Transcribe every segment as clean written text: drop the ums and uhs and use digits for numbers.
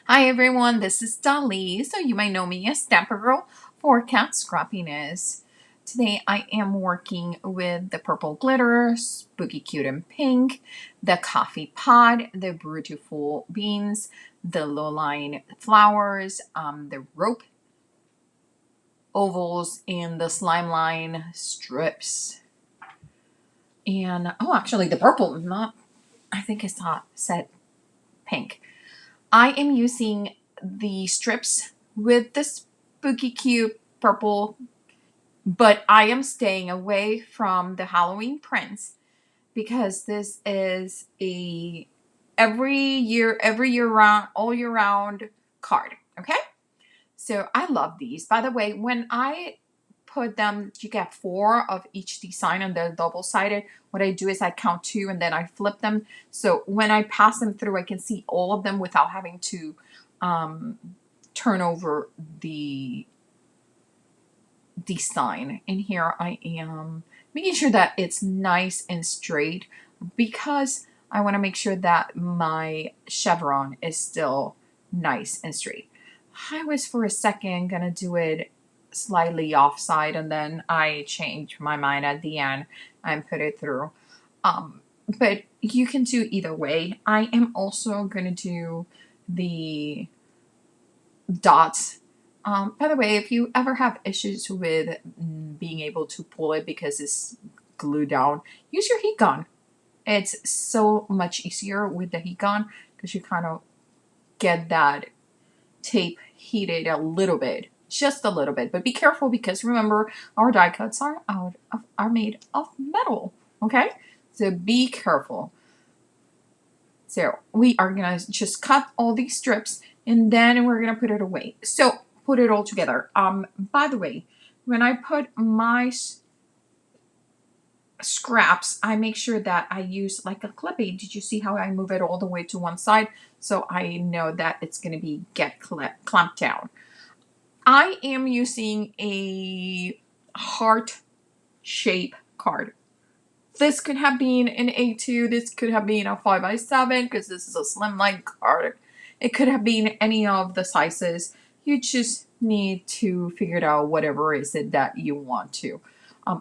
Hi everyone, this is Dolly, so you might know me as Stamper Girl for Cat Scrappiness. Today I am working with the purple glitter, spooky cute and pink, the coffee pot, the beautiful beans, the low-line flowers, the rope ovals, and the slime line strips. And oh, actually the purple, not I think I said pink. I am using the strips with the spooky cute purple, but I am staying away from the Halloween prints because this is a every year round, all year round card. Okay, so I love these. By the way, when I put them, you get 4 of each design and they're double-sided. What I do is I count 2 and then I flip them. So when I pass them through, I can see all of them without having to um, turn over the design. And here I am making sure that it's nice and straight because I want to make sure that my chevron is still nice and straight. I was for a second gonna do it slightly offside and then I changed my mind at the end and put it through. But you can do either way. I am also gonna do the dots. By the way, if you ever have issues with being able to pull it because it's glued down, use your heat gun. It's so much easier with the heat gun because you kind of get that tape heated a little bit, just a little bit. But be careful because remember, our die cuts are made of metal. Okay, so be careful. So we are gonna just cut all these strips and then we're gonna put it away. So put it all together. By the way, when I put my scraps, I make sure that I use like a clippy. Did you see how I move it all the way to one side? So I know that it's gonna be clamped down. I am using a heart shape card. This could have been an A2. This could have been a 5x7 because this is a slimline card. It could have been any of the sizes. You just need to figure it out whatever is it that you want to.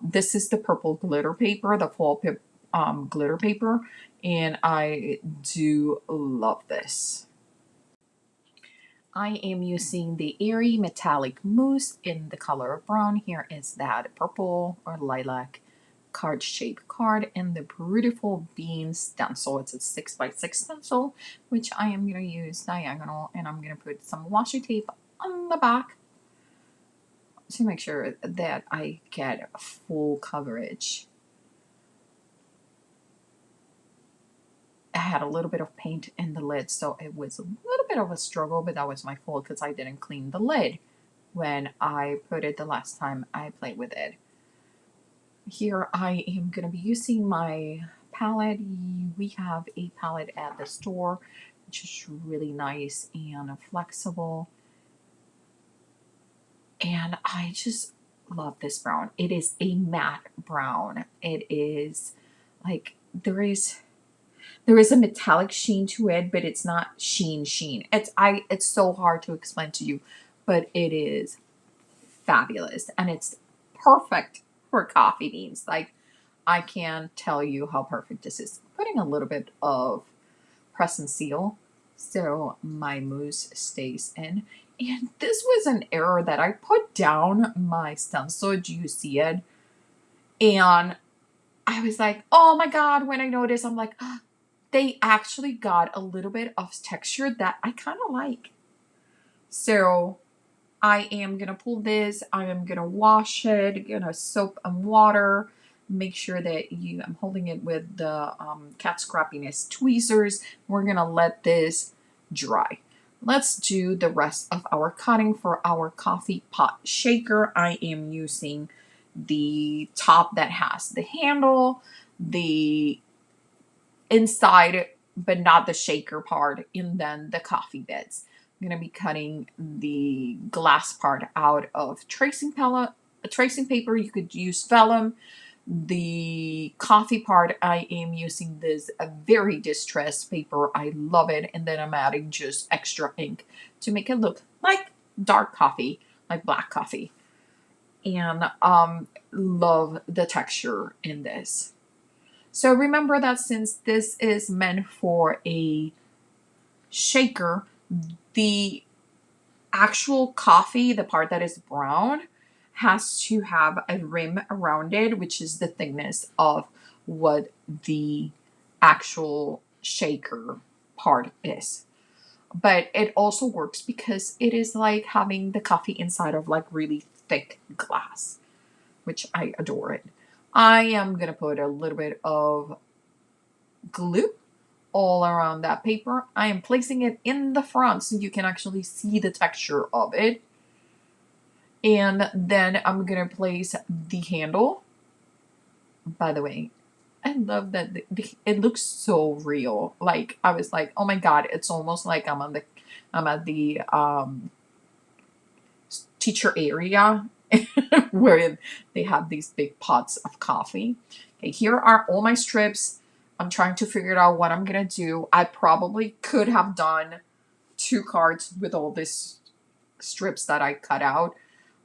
This is the purple glitter paper, the fall glitter paper, and I do love this. I am using the Airy Metallic Mousse in the color of brown. Here is that purple or lilac card shape card and the beautiful bean stencil. It's a 6x6 stencil, which I am going to use diagonal, and I'm going to put some washi tape on the back to make sure that I get full coverage. I had a little bit of paint in the lid, so it was a little bit of a struggle, but that was my fault because I didn't clean the lid when I put it the last time I played with it. Here I am going to be using my palette. We have a palette at the store, which is really nice and flexible. And I just love this brown. It is a matte brown. It is like there is a metallic sheen to it, but it's not sheen. It's so hard to explain to you, but it is fabulous and it's perfect for coffee beans. Like, I can't tell you how perfect this is. Putting a little bit of press and seal so my mousse stays in. And this was an error that I put down my stencil. Do you see it? And I was like, oh my God, when I noticed, I'm like, oh, they actually got a little bit of texture that I kind of like. So I am going to pull this. I am going to wash it, soap and water. Make sure that I'm holding it with the Cat Scrappiness tweezers. We're going to let this dry. Let's do the rest of our cutting for our coffee pot shaker. I am using the top that has the handle, the inside, but not the shaker part, and then the coffee bits. I'm going to be cutting the glass part out of tracing paper. You could use vellum. the coffee part, I am using this very distressed paper. I love it. And then I'm adding just extra ink to make it look like dark coffee, like black coffee. And love the texture in this. So remember that since this is meant for a shaker, the actual coffee, the part that is brown, has to have a rim around it, which is the thickness of what the actual shaker part is. But it also works because it is like having the coffee inside of like really thick glass, which I adore it. I am going to put a little bit of glue all around that paper. I am placing it in the front so you can actually see the texture of it. And then I'm going to place the handle. By the way, I love that it looks so real. Like I was like, oh my god, it's almost like I'm at the teacher area where they have these big pots of coffee. Okay, here are all my strips. I'm trying to figure out what I'm gonna do. I probably could have done 2 cards with all these strips that I cut out.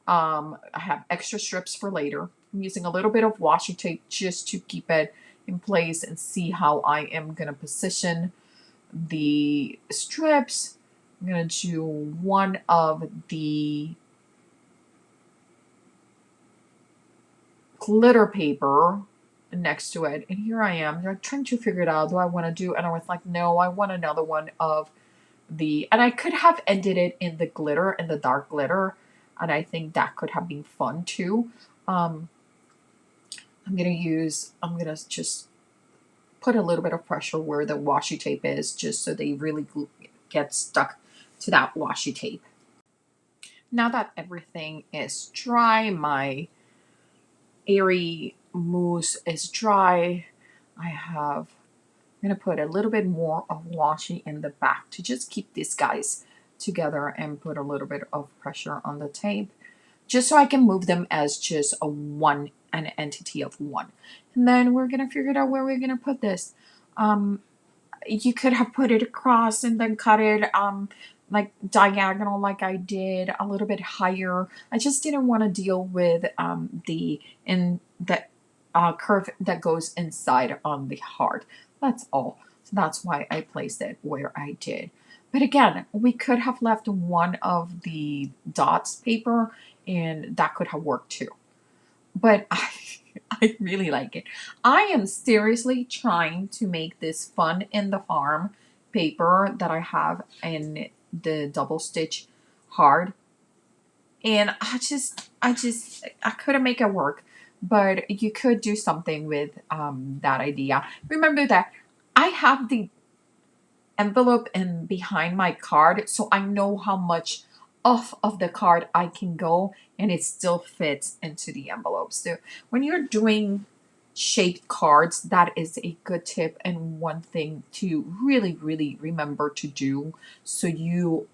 I have extra strips for later. I'm using a little bit of washi tape just to keep it in place and see how I am gonna position the strips. I'm gonna do one of the glitter paper next to it, and here I am. They're trying to figure it out. Do I want to do? And I was like, no, I want another one of the. And I could have ended it in the glitter, in the dark glitter, and I think that could have been fun too. I'm gonna just put a little bit of pressure where the washi tape is, just so they really get stuck to that washi tape. Now that everything is dry, my airy mousse is dry. I'm gonna put a little bit more of washi in the back to just keep these guys together and put a little bit of pressure on the tape, just so I can move them as just an entity of one. And then we're gonna figure out where we're gonna put this. You could have put it across and then cut it like diagonal like I did, a little bit higher. I just didn't want to deal with the curve that goes inside on the heart. That's all. So that's why I placed it where I did. But again, we could have left one of the dots paper and that could have worked too. But I really like it. I am seriously trying to make this fun in the farm paper that I have in the double stitch hard. And I couldn't make it work. But you could do something with that idea. Remember that I have the envelope in behind my card, so I know how much off of the card I can go and it still fits into the envelope. So when you're doing shaped cards, that is a good tip and one thing to really, really remember to do so you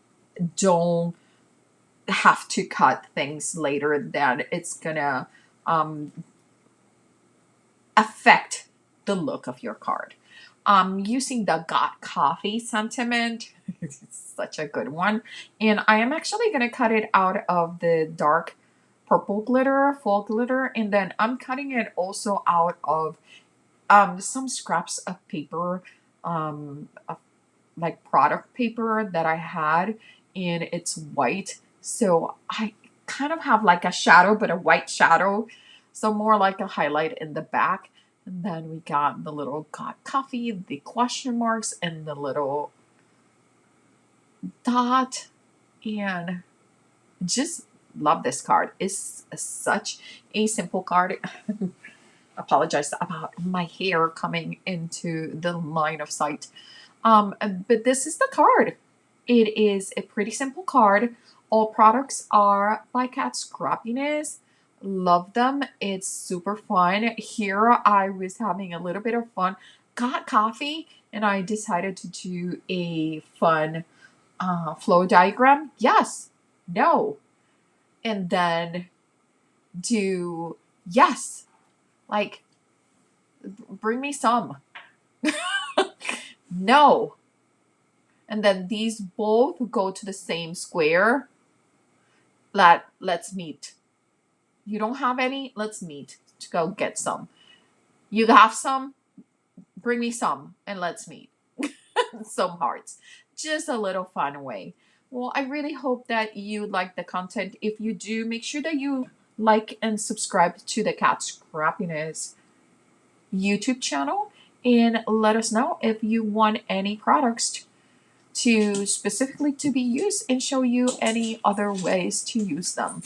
don't have to cut things later that it's gonna affect the look of your card. Using the Got Coffee sentiment. It's such a good one. And I am actually going to cut it out of the dark purple glitter, fall glitter. And then I'm cutting it also out of some scraps of paper, like product paper that I had. And it's white. So I kind of have like a shadow, but a white shadow. So more like a highlight in the back. And then we got the little Got Coffee, the question marks, and the little dot. And just love this card. It's such a simple card. Apologize about my hair coming into the line of sight. But this is the card. It is a pretty simple card. All products are by Katscrappiness. Love them. It's super fun. Here I was having a little bit of fun. Got coffee and I decided to do a fun flow diagram. Yes. No. And then do yes. Like, bring me some. No. And then these both go to the same square. Let's meet. You don't have any? Let's meet to go get some. You have some? Bring me some and let's meet. Some hearts. Just a little fun way. Well, I really hope that you like the content. If you do, make sure that you like and subscribe to the Scrappiness YouTube channel and let us know if you want any products to specifically to be used and show you any other ways to use them.